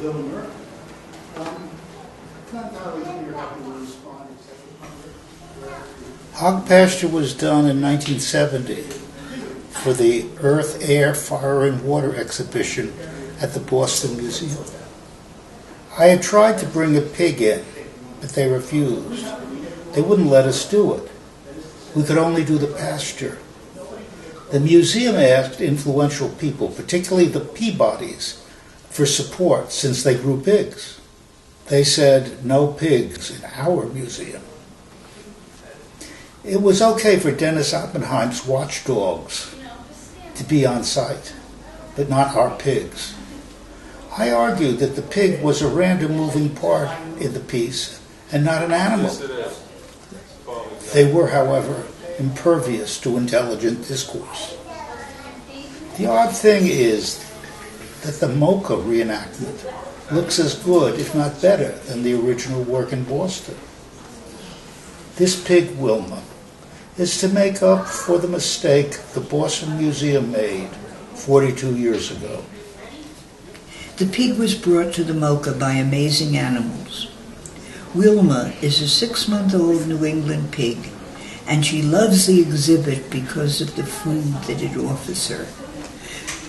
Wilma. Not entirely clear how you were responding to Hog Pasture was done in 1970 for the Earth, Air, Fire, and Water exhibition at the Boston Museum. I had tried to bring a pig in, but they refused. They wouldn't let us do it. We could only do the pasture. The museum asked influential people, particularly the Peabodys, for support since they grew pigs. They said, no pigs in our museum. It was okay for Dennis Oppenheim's watchdogs to be on site, but not our pigs. I argued that the pig was a random moving part in the piece and not an animal. They were, however, impervious to intelligent discourse. The odd thing is that the MOCA reenactment looks as good, if not better, than the original work in Boston. This pig, Wilma, is to make up for the mistake the Boston Museum made 42 years ago. The pig was brought to the MOCA by Amazing Animals. Wilma is a 6-month-old New England pig, and she loves the exhibit because of the food that it offers her.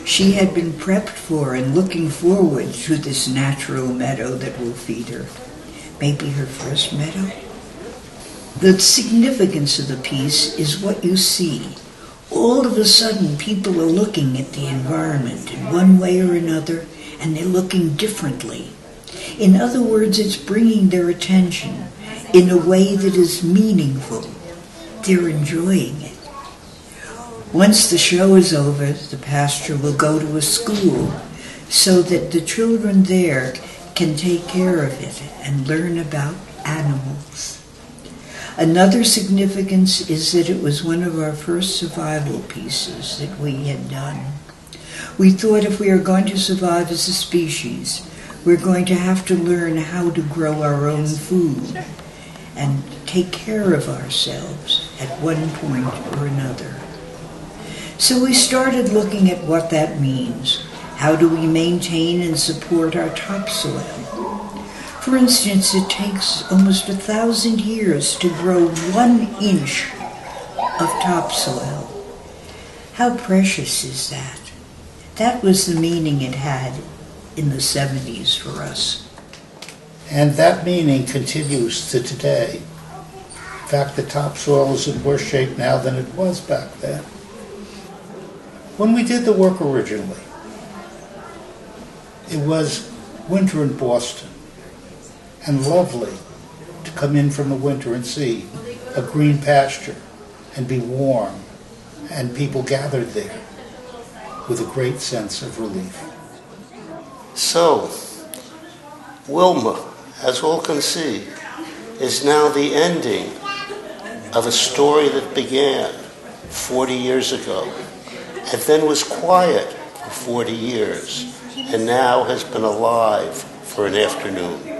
She had been prepped for and looking forward to this natural meadow that will feed her. Maybe her first meadow? The significance of the piece is what you see. All of a sudden, people are looking at the environment in one way or another, and they're looking differently. In other words, it's bringing their attention in a way that is meaningful. They're enjoying it. Once the show is over, the pasture will go to a school so that the children there can take care of it and learn about animals. Another significance is that it was one of our first survival pieces that we had done. We thought if we are going to survive as a species, we're going to have to learn how to grow our own food and take care of ourselves at one point or another. So we started looking at what that means. How do we maintain and support our topsoil? For instance, it takes almost 1,000 years to grow 1 inch of topsoil. How precious is that? That was the meaning it had in the 70s for us. And that meaning continues to today. In fact, the topsoil is in worse shape now than it was back then. When we did the work originally, it was winter in Boston, and lovely to come in from the winter and see a green pasture and be warm, and people gathered there with a great sense of relief. So, Wilma, as all can see, is now the ending of a story that began 40 years ago and then was quiet for 40 years and now has been alive for an afternoon.